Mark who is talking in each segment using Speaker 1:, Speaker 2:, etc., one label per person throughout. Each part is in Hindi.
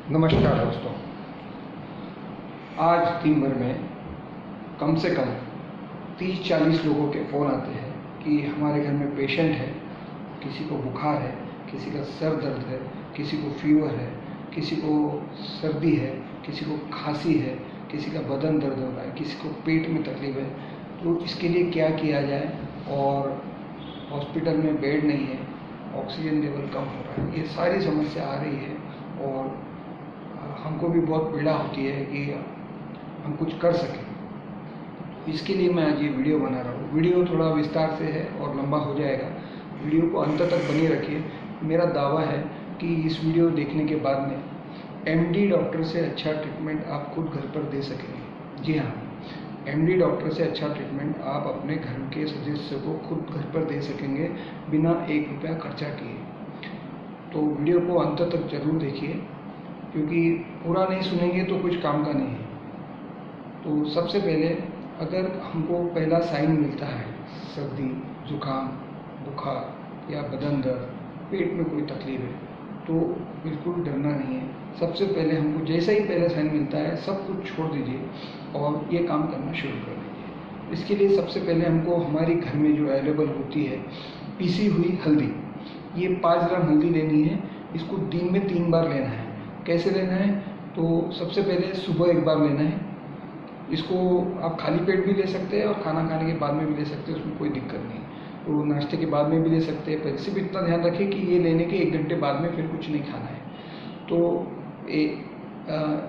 Speaker 1: नमस्कार दोस्तों। आज दिन भर में कम से कम 30-40 लोगों के फ़ोन आते हैं कि हमारे घर में पेशेंट है, किसी को बुखार है, किसी का सर दर्द है, किसी को फीवर है, किसी को सर्दी है, किसी को खांसी है, किसी का बदन दर्द हो रहा है, किसी को पेट में तकलीफ है। तो इसके लिए क्या किया जाए, और हॉस्पिटल में बेड नहीं है, ऑक्सीजन लेवल कम हो रहा है, ये सारी समस्या आ रही है और हमको भी बहुत पीड़ा होती है कि हम कुछ कर सकें। इसके लिए मैं आज ये वीडियो बना रहा हूँ। वीडियो थोड़ा विस्तार से है और लंबा हो जाएगा, वीडियो को अंत तक बने रखिए। मेरा दावा है कि इस वीडियो देखने के बाद में एमडी डॉक्टर से अच्छा ट्रीटमेंट आप खुद घर पर दे सकेंगे। जी हाँ, एमडी डॉक्टर से अच्छा ट्रीटमेंट आप अपने घर के सदस्य को खुद घर पर दे सकेंगे बिना 1 रुपया खर्चा किए। तो वीडियो को अंत तक जरूर देखिए, क्योंकि पूरा नहीं सुनेंगे तो कुछ काम का नहीं है। तो सबसे पहले अगर हमको पहला साइन मिलता है सर्दी, जुकाम, बुखार या बदन दर्द, पेट में कोई तकलीफ है, तो बिल्कुल डरना नहीं है। सबसे पहले हमको जैसा ही पहला साइन मिलता है सब कुछ छोड़ दीजिए और ये काम करना शुरू कर दीजिए। इसके लिए सबसे पहले हमको हमारे घर में जो अवेलेबल होती है पीसी हुई हल्दी, ये 5 ग्राम हल्दी लेनी है। इसको दिन में 3 बार लेना है। कैसे लेना है? तो सबसे पहले सुबह 1 बार लेना है। इसको आप खाली पेट भी ले सकते हैं और खाना खाने के बाद में भी ले सकते हैं, उसमें कोई दिक्कत नहीं। तो नाश्ते के बाद में भी ले सकते हैं। पहले से भी इतना ध्यान रखें कि ये लेने के 1 घंटे बाद में फिर कुछ नहीं खाना है। तो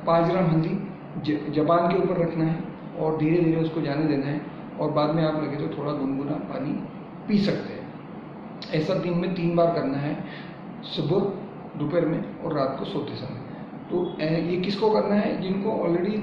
Speaker 1: 5 ग्राम हल्दी जबान के ऊपर रखना है और धीरे धीरे उसको जाने देना है, और बाद में आप लगे तो थोड़ा गुनगुना पानी पी सकते हैं। ऐसा दिन में 3 बार करना है, सुबह, दोपहर में और रात को सोते समय। तो ये किसको करना है? जिनको ऑलरेडी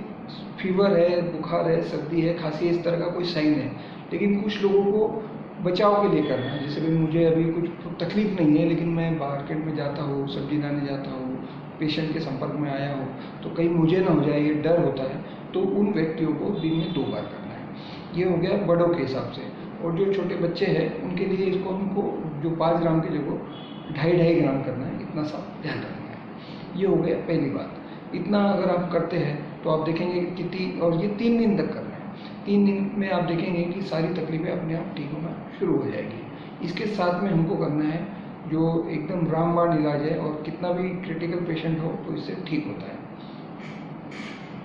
Speaker 1: फीवर है, बुखार है, सर्दी है, खांसी है, इस तरह का कोई साइन है। लेकिन कुछ लोगों को बचाव के लिए करना है। जैसे भी मुझे अभी कुछ तकलीफ नहीं है, लेकिन मैं मार्केट में जाता हूँ, सब्जी लाने जाता हूँ, पेशेंट के संपर्क में आया हूँ, तो कहीं मुझे ना हो जाए, ये डर होता है। तो उन व्यक्तियों को दिन में 2 बार करना है। ये हो गया बड़ों के हिसाब से। और जो छोटे बच्चे हैं उनके लिए इसको हमको जो 5 ग्राम की जगह 2.5 ग्राम करना है, इतना सा ध्यान रखना है। ये हो गया पहली बात। इतना अगर आप करते हैं तो आप देखेंगे कि और ये 3 दिन तक करना है। 3 दिन में आप देखेंगे कि सारी तकलीफें अपने आप ठीक होना शुरू हो जाएगी। इसके साथ में हमको करना है जो एकदम रामबाण इलाज है, और कितना भी क्रिटिकल पेशेंट हो तो इससे ठीक होता है।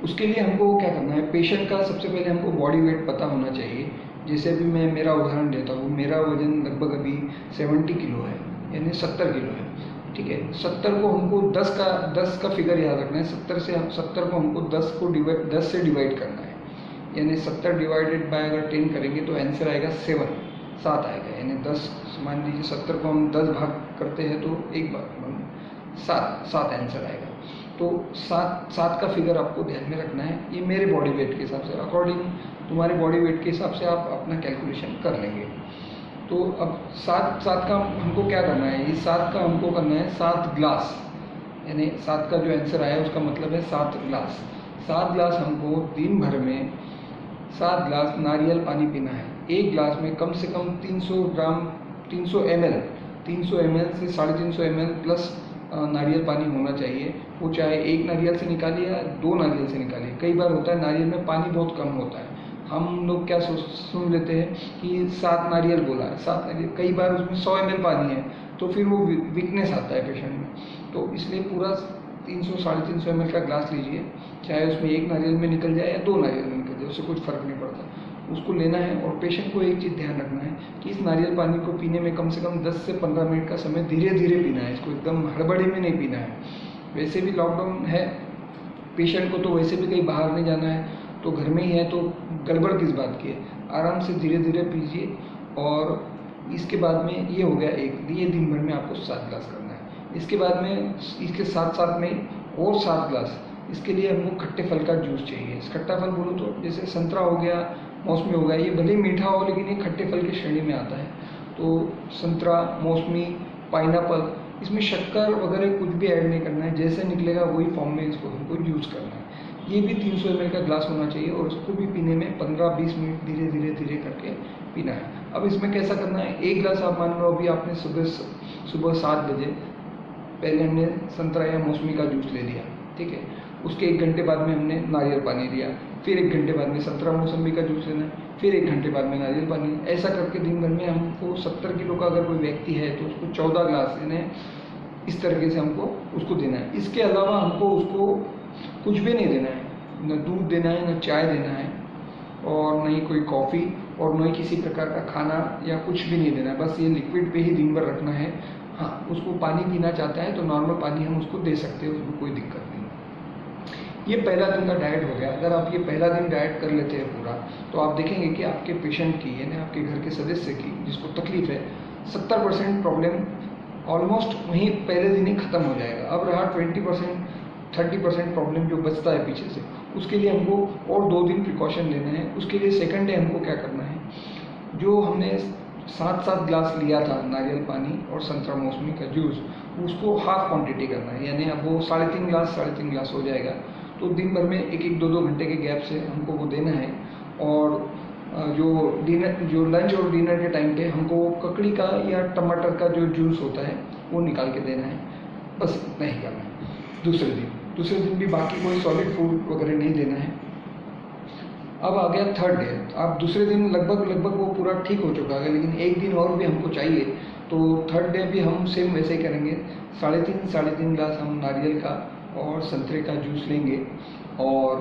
Speaker 1: उसके लिए हमको क्या करना है? पेशेंट का सबसे पहले हमको बॉडी वेट पता होना चाहिए। जैसे भी मैं मेरा उदाहरण देता हूँ, मेरा वजन लगभग अभी 70 किलो है, यानी 70 किलो है। ठीक है, 70 को हमको 10 का फिगर याद रखना है। 70 को हमको 10 से डिवाइड करना है, यानी 70 डिवाइडेड बाय अगर 10 करेंगे तो आंसर आएगा 7 आएगा। यानी 10, मान लीजिए 70 को हम 10 भाग करते हैं तो 1 भाग 7 आंसर आएगा। तो 7 का फिगर आपको ध्यान में रखना है। ये मेरे बॉडी वेट के हिसाब से, अकॉर्डिंग तुम्हारे बॉडी वेट के हिसाब से आप अपना कैलकुलेशन कर लेंगे। तो अब 7 का हमको क्या करना है? ये 7 का हमको करना है 7 ग्लास, यानी 7 का जो आंसर आया उसका मतलब है 7 ग्लास। 7 ग्लास हमको दिन भर में 7 ग्लास नारियल पानी पीना है। 1 ग्लास में कम से कम 300 ml से 350 ml प्लस नारियल पानी होना चाहिए। वो चाहे 1 नारियल से निकालिए या 2 नारियल से निकालिए। कई बार होता है नारियल में पानी बहुत कम होता है, हम लोग क्या सुन लेते हैं कि 7 नारियल बोला है, 7 नारियल, कई बार उसमें 100 ml पानी है, तो फिर वो वीकनेस आता है पेशेंट में। तो इसलिए पूरा 300-350 ml का ग्लास लीजिए, चाहे उसमें 1 नारियल में निकल जाए या 2 नारियल में निकल जाए, उससे कुछ फर्क नहीं पड़ता। उसको लेना है, और पेशेंट को एक चीज़ ध्यान रखना है कि इस नारियल पानी को पीने में कम से कम 10 से 15 मिनट का समय धीरे धीरे पीना है। इसको एकदम हड़बड़ी में नहीं पीना है। वैसे भी लॉकडाउन है, पेशेंट को तो वैसे भी कहीं बाहर नहीं जाना है, तो घर में ही है, तो गड़बड़ किस बात की है? आराम से धीरे धीरे पीजिए। और इसके बाद में ये हो गया ये दिन भर में आपको 7 ग्लास करना है। इसके बाद में इसके साथ साथ में और 7 ग्लास, इसके लिए हमको खट्टे फल का जूस चाहिए। खट्टा फल बोलो तो जैसे संतरा हो गया, मौसमी हो गया, ये भले ही मीठा हो लेकिन ये खट्टे फल की श्रेणी में आता है। तो संतरा, मौसमी, पाइनएप्पल, इसमें शक्कर वगैरह कुछ भी ऐड नहीं करना है। जैसे निकलेगा वही फॉर्म में इसको हमको यूज़ करना है। ये भी 300 ml का ग्लास होना चाहिए, और उसको भी पीने में 15-20 मिनट धीरे धीरे करके पीना है। अब इसमें कैसा करना है? 1 ग्लास आप मान लो अभी आपने सुबह 7 बजे पहले हमने संतरा या मौसमी का जूस ले लिया, ठीक है। उसके 1 घंटे बाद में हमने नारियल पानी दिया, फिर 1 घंटे बाद में संतरा मौसम्बी का जूस लेना है, फिर 1 घंटे बाद में नारियल पानी। ऐसा करके दिन भर में हमको 70 किलो का अगर कोई व्यक्ति है तो उसको 14 ग्लास देने हैं। इस तरीके से हमको उसको देना है। इसके अलावा हमको उसको कुछ भी नहीं देना है, न दूध देना है, न चाय देना है, और न ही कोई कॉफ़ी, और न ही किसी प्रकार का खाना या कुछ भी नहीं देना है। बस ये लिक्विड पे ही दिन भर रखना है। हाँ, उसको पानी पीना चाहता है तो नॉर्मल पानी हम उसको दे सकते हैं, उसमें कोई दिक्कत नहीं। ये पहला दिन का डाइट हो गया। अगर आप ये पहला दिन डाइट कर लेते हैं पूरा, तो आप देखेंगे कि आपके पेशेंट की, यानी आपके घर के सदस्य की जिसको तकलीफ है, 70% प्रॉब्लम ऑलमोस्ट वहीं पहले दिन ही खत्म हो जाएगा। अब रहा 20% 30% प्रॉब्लम जो बचता है पीछे से, उसके लिए हमको और 2 दिन प्रिकॉशन लेना है। उसके लिए सेकंड डे हमको क्या करना है, जो हमने 7-7 ग्लास लिया था नारियल पानी और संतरा मौसमी का जूस, उसको हाफ क्वांटिटी करना है, यानी अब वो 3.5 ग्लास हो जाएगा। तो दिन भर में 1-1, 2-2 घंटे के गैप से हमको वो देना है। और जो लंच और डिनर के टाइम पे हमको ककड़ी का या टमाटर का जो जूस होता है वो निकाल के देना है। बस इतना ही करना है। दूसरे दिन भी बाकी कोई सॉलिड फूड वगैरह नहीं देना है। अब आ गया थर्ड डे। आप दूसरे दिन लगभग वो पूरा ठीक हो चुका है, लेकिन 1 दिन और भी हमको चाहिए। तो थर्ड डे भी हम सेम वैसे ही करेंगे। 3.5 ग्लास हम नारियल का और संतरे का जूस लेंगे, और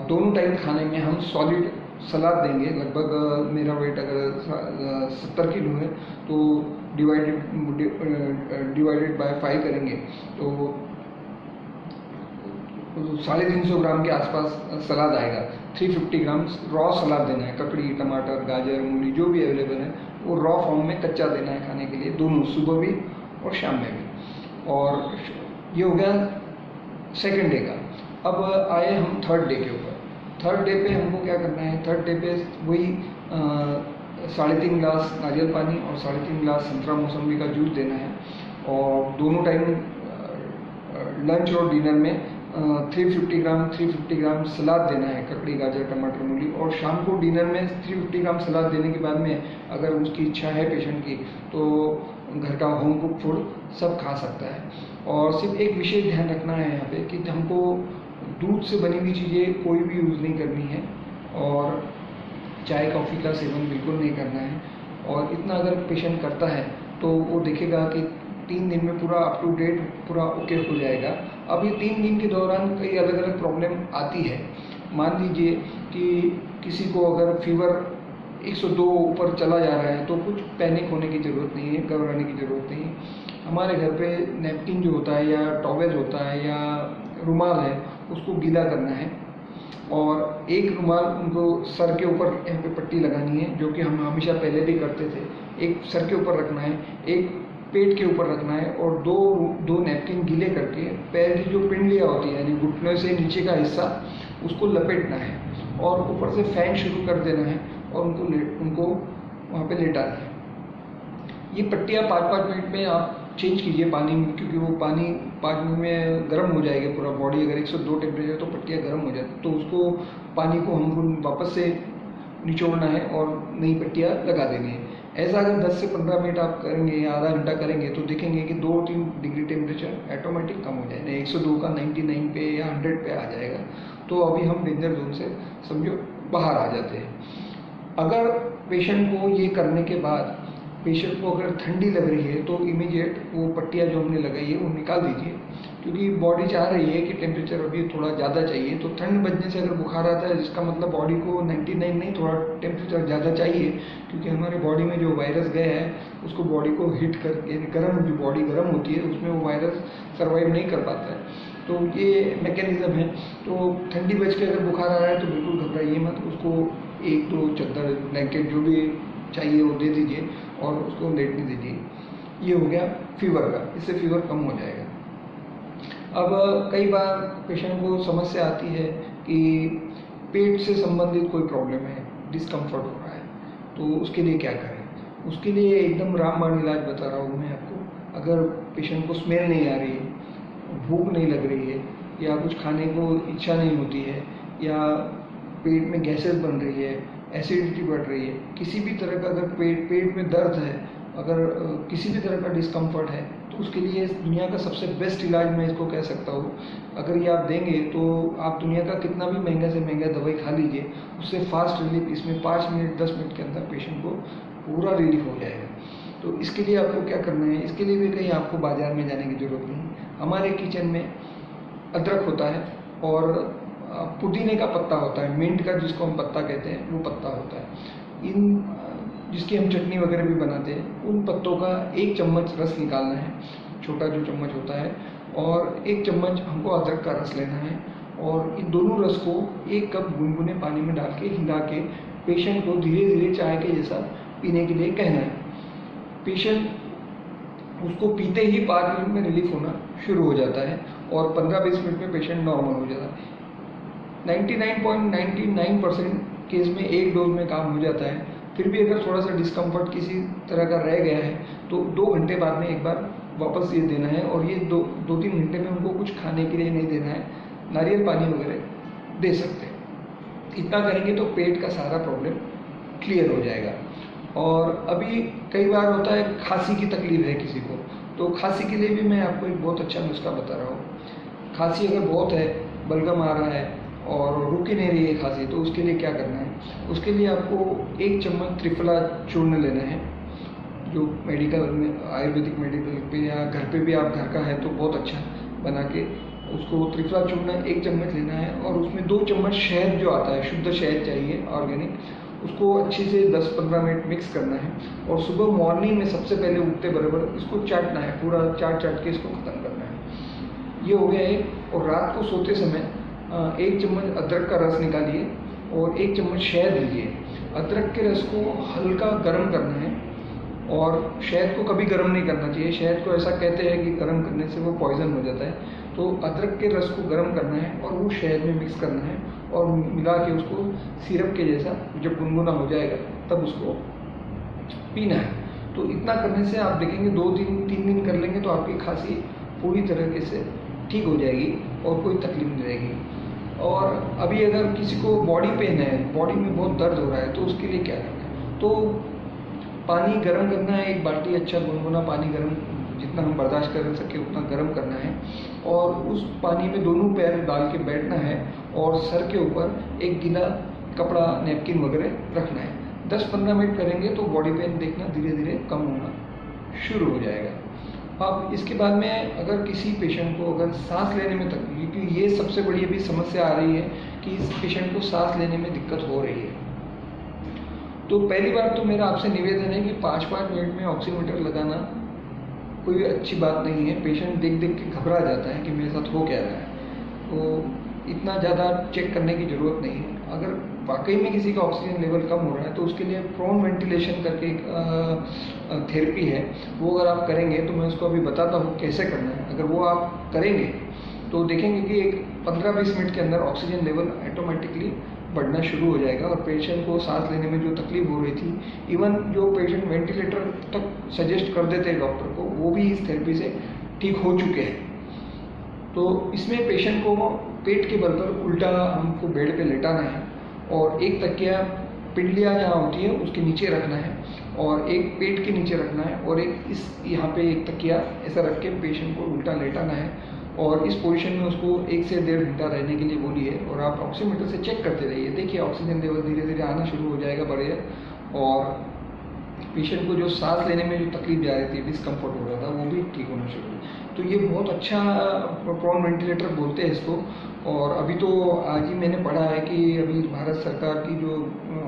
Speaker 1: दोनों टाइम खाने में हम सॉलिड सलाद देंगे। लगभग मेरा वेट अगर 70 किलो है तो डिवाइडेड बाय 5 करेंगे तो 350 ग्राम के आसपास सलाद आएगा। 350 ग्राम रॉ सलाद देना है। ककड़ी, टमाटर, गाजर, मूली जो भी अवेलेबल है वो रॉ फॉर्म में कच्चा देना है खाने के लिए, दोनों, सुबह भी और शाम में भी। और ये हो गया सेकेंड डे का। अब आए हम थर्ड डे के ऊपर। थर्ड डे पे हमको क्या करना है, थर्ड डे पे वही 3.5 ग्लास नारियल पानी और 3.5 ग्लास संतरा मौसम्बी का जूस देना है। और दोनों टाइम लंच और डिनर में 350 ग्राम सलाद देना है, ककड़ी, गाजर, टमाटर, मूली। और शाम को डिनर में 350 ग्राम सलाद देने के बाद में अगर उसकी इच्छा है पेशेंट की तो घर का होम कुक फूड सब खा सकता है। और सिर्फ एक विशेष ध्यान रखना है यहाँ पे कि हमको दूध से बनी हुई चीज़ें कोई भी यूज़ नहीं करनी है, और चाय कॉफ़ी का सेवन बिल्कुल नहीं करना है। और इतना अगर पेशेंट करता है तो वो देखेगा कि 3 दिन में पूरा अप टू डेट पूरा ओके हो जाएगा। अब ये 3 दिन के दौरान कई अलग अलग प्रॉब्लम आती है। मान लीजिए कि किसी को अगर फीवर 102 ऊपर चला जा रहा है तो कुछ पैनिक होने की ज़रूरत नहीं है, घबराने की ज़रूरत नहीं है। हमारे घर पे नैपकिन जो होता है या टॉवेल होता है या रुमाल है उसको गीला करना है, और एक रुमाल उनको सर के ऊपर यहाँ पे पट्टी लगानी है, जो कि हम हमेशा पहले भी करते थे। एक सर के ऊपर रखना है, एक पेट के ऊपर रखना है, और दो नैपकिन गीले करके पैर की जो पिंडलियाँ होती है यानी घुटनों से नीचे का हिस्सा उसको लपेटना है, और ऊपर से फैन शुरू कर देना है और उनको वहाँ पे लेटाना है। ये पट्टियाँ 5-5 मिनट में आप चेंज कीजिए पानी में, क्योंकि वो पानी 5 मिनट में गर्म हो जाएगा पूरा बॉडी। अगर 102 टेम्परेचर तो पट्टियाँ गर्म हो जाती, तो उसको पानी को हमको वापस से निचोड़ना है और नई पट्टियाँ लगा देनी है। ऐसा अगर 10 से 15 मिनट आप करेंगे या आधा घंटा करेंगे तो देखेंगे कि 2-3 डिग्री टेम्परेचर ऑटोमेटिक कम हो जाएगा। 102 का 99 पे या 100 पे आ जाएगा। तो अभी हम डेंजर जोन से समझो बाहर आ जाते हैं। अगर पेशेंट को ये करने के बाद पेशेंट को अगर ठंडी लग रही है तो इमीडिएट वो पट्टियाँ जो हमने लगाई है वो निकाल दीजिए, क्योंकि बॉडी चाह रही है कि टेम्परेचर अभी थोड़ा ज़्यादा चाहिए। तो ठंड बजने से अगर बुखार आता है जिसका मतलब बॉडी को 99 नहीं, थोड़ा टेम्परेचर ज़्यादा चाहिए, क्योंकि हमारे बॉडी में जो वायरस गया है उसको बॉडी को हिट कर, यानी गर्म, जो बॉडी गर्म होती है उसमें वो वायरस सर्वाइव नहीं कर पाता है। तो ये मैकेनिज्म है। तो ठंडी बज के अगर बुखार आ रहा है तो बिल्कुल घबराइए मत, उसको 1-2 चादर, ब्लैंकेट जो भी चाहिए वो दे दीजिए और उसको लेटने दीजिए। ये हो गया फीवर का, इससे फीवर कम हो जाएगा। अब कई बार पेशेंट को समस्या आती है कि पेट से संबंधित कोई प्रॉब्लम है, डिस्कम्फर्ट हो रहा है, तो उसके लिए क्या करें। उसके लिए एकदम रामबाण इलाज बता रहा हूँ मैं आपको। अगर पेशेंट को स्मेल नहीं आ रही है, भूख नहीं लग रही है, या कुछ खाने को इच्छा नहीं होती है, या पेट में गैसेस बन रही है, एसिडिटी बढ़ रही है, किसी भी तरह का अगर पेट में दर्द है, अगर किसी भी तरह का डिस्कम्फर्ट है, तो उसके लिए दुनिया का सबसे बेस्ट इलाज मैं इसको कह सकता हूँ। अगर ये आप देंगे तो आप दुनिया का कितना भी महंगा से महंगा दवाई खा लीजिए, उससे फास्ट रिलीफ इसमें 5 मिनट 10 मिनट के अंदर पेशेंट को पूरा रिलीफ हो जाएगा। तो इसके लिए आपको क्या करना है, इसके लिए भी कहीं आपको बाज़ार में जाने की ज़रूरत नहीं। हमारे किचन में अदरक होता है और पुदीने का पत्ता होता है, मिंट का जिसको हम पत्ता कहते हैं वो पत्ता होता है। जिसकी हम चटनी वगैरह भी बनाते हैं, उन पत्तों का 1 चम्मच रस निकालना है, छोटा जो चम्मच होता है, और 1 चम्मच हमको अदरक का रस लेना है और इन दोनों रस को 1 कप गुनगुने पानी में डाल के हिला के पेशेंट को धीरे धीरे चाय के जैसा पीने के लिए कहना है। पेशेंट उसको पीते ही 5 मिनट में रिलीफ होना शुरू हो जाता है और 15-20 मिनट में पेशेंट नॉर्मल हो जाता है। 99.99% केस में 1 डोज में काम हो जाता है। फिर भी अगर थोड़ा सा डिस्कम्फर्ट किसी तरह का रह गया है तो 2 घंटे बाद में एक बार वापस ये देना है, और ये 2-3 घंटे में उनको कुछ खाने के लिए नहीं देना है, नारियल पानी वगैरह दे सकते हैं। इतना करेंगे तो पेट का सारा प्रॉब्लम क्लियर हो जाएगा। और अभी कई बार होता है खांसी की तकलीफ है किसी को, तो खांसी के लिए भी मैं आपको एक बहुत अच्छा नुस्खा बता रहा हूँ। खांसी अगर बहुत है, बलगम आ रहा है और रुक ही नहीं रही है खांसी, तो उसके लिए क्या करना है, उसके लिए आपको 1 चम्मच त्रिफला चूर्ण लेना है, जो मेडिकल में आयुर्वेदिक मेडिकल पे या घर पे भी आप घर का है तो बहुत अच्छा बना के उसको त्रिफला चूर्ण 1 चम्मच लेना है, और उसमें 2 चम्मच शहद जो आता है, शुद्ध शहद चाहिए ऑर्गेनिक, उसको अच्छे से 10-15 मिनट मिक्स करना है और सुबह मॉर्निंग में सबसे पहले उठते बराबर इसको चाटना है, पूरा चाट के इसको ख़त्म करना है। ये हो गया एक। और रात को सोते समय 1 चम्मच अदरक का रस निकालिए और 1 चम्मच शहद लीजिए। अदरक के रस को हल्का गर्म करना है और शहद को कभी गर्म नहीं करना चाहिए। शहद को ऐसा कहते हैं कि गर्म करने से वो पॉइजन हो जाता है। तो अदरक के रस को गर्म करना है और वो शहद में मिक्स करना है और मिला के उसको सिरप के जैसा जब गुनगुना हो जाएगा तब उसको पीना है। तो इतना करने से आप देखेंगे 2-3 दिन कर लेंगे तो आपकी खांसी पूरी तरीके से ठीक हो जाएगी और कोई तकलीफ नहीं रहेगी। और अभी अगर किसी को बॉडी पेन है, बॉडी में बहुत दर्द हो रहा है, तो उसके लिए क्या करना है, तो पानी गर्म करना है, 1 बाल्टी अच्छा गुनगुना पानी गर्म, जितना हम बर्दाश्त कर सके उतना गर्म करना है, और उस पानी में दोनों पैर डाल के बैठना है और सर के ऊपर एक गीला कपड़ा नैपकिन वगैरह रखना है। 10-15 मिनट करेंगे तो बॉडी पेन देखना धीरे धीरे कम होना शुरू हो जाएगा। अब इसके बाद में अगर किसी पेशेंट को अगर सांस लेने में तकलीफ, क्योंकि ये सबसे बड़ी अभी समस्या आ रही है कि इस पेशेंट को सांस लेने में दिक्कत हो रही है, तो पहली बार तो मेरा आपसे निवेदन है कि 5-5 मिनट में ऑक्सीमीटर लगाना कोई अच्छी बात नहीं है। पेशेंट देख के घबरा जाता है कि मेरे साथ हो क्या रहा है, तो इतना ज़्यादा चेक करने की ज़रूरत नहीं है। अगर वाकई में किसी का ऑक्सीजन लेवल कम हो रहा है तो उसके लिए प्रोन वेंटिलेशन करके एक थेरेपी है, वो अगर आप करेंगे तो मैं उसको अभी बताता हूँ कैसे करना है। अगर वो आप करेंगे तो देखेंगे कि एक 15-20 मिनट के अंदर ऑक्सीजन लेवल ऑटोमेटिकली बढ़ना शुरू हो जाएगा और पेशेंट को सांस लेने में जो तकलीफ हो रही थी, इवन जो पेशेंट वेंटिलेटर तक सजेस्ट कर देते हैं डॉक्टर को, वो भी इस थेरेपी से ठीक हो चुके हैं। तो इसमें पेशेंट को पेट के बल पर उल्टा हमको बेड पे लेटाना है और एक तकिया पिंडलियाँ जहाँ होती है उसके नीचे रखना है और एक पेट के नीचे रखना है और एक इस यहाँ पे एक तकिया ऐसा रख के पेशेंट को उल्टा लेटाना है और इस पोजीशन में उसको 1 से 1.5 घंटा रहने के लिए बोलिए और आप ऑक्सीमीटर से चेक करते रहिए। देखिए ऑक्सीजन लेवल धीरे धीरे आना शुरू हो जाएगा बढ़िया, और पेशेंट को जो सांस लेने में जो तकलीफ जा रही थी, डिस्कम्फर्ट हो रहा था, वो भी ठीक होना शुरू हुआ। तो ये बहुत अच्छा प्रोन वेंटिलेटर बोलते हैं इसको। और अभी तो आज ही मैंने पढ़ा है कि अभी भारत सरकार की जो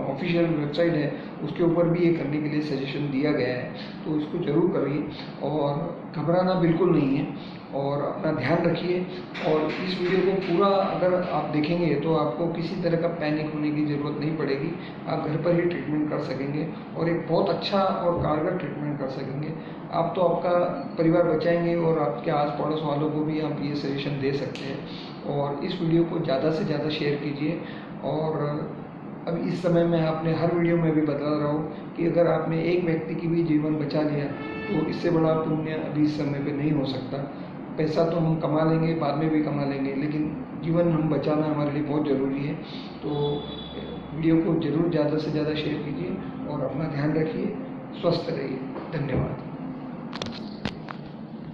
Speaker 1: ऑफिशियल वेबसाइट है उसके ऊपर भी ये करने के लिए सजेशन दिया गया है, तो इसको ज़रूर करिए और घबराना बिल्कुल नहीं है और अपना ध्यान रखिए। और इस वीडियो को पूरा अगर आप देखेंगे तो आपको किसी तरह का पैनिक होने की ज़रूरत नहीं पड़ेगी। आप घर पर ही ट्रीटमेंट कर सकेंगे और एक बहुत अच्छा और कारगर ट्रीटमेंट कर सकेंगे। आप तो आपका परिवार बचाएंगे और आपके आस पड़ोस वालों को भी आप ये सजेशन दे सकते हैं। और इस वीडियो को ज़्यादा से ज़्यादा शेयर कीजिए। और अब इस समय मैं आपने हर वीडियो में भी बता रहा हूँ कि अगर आपने एक व्यक्ति की भी जीवन बचा लिया तो इससे बड़ा पुण्य अभी इस समय पे नहीं हो सकता। पैसा तो हम कमा लेंगे, बाद में भी कमा लेंगे, लेकिन जीवन हम बचाना हमारे लिए बहुत ज़रूरी है। तो वीडियो को ज़रूर ज़्यादा से ज़्यादा शेयर कीजिए और अपना ध्यान रखिए। स्वस्थ रहिए। धन्यवाद।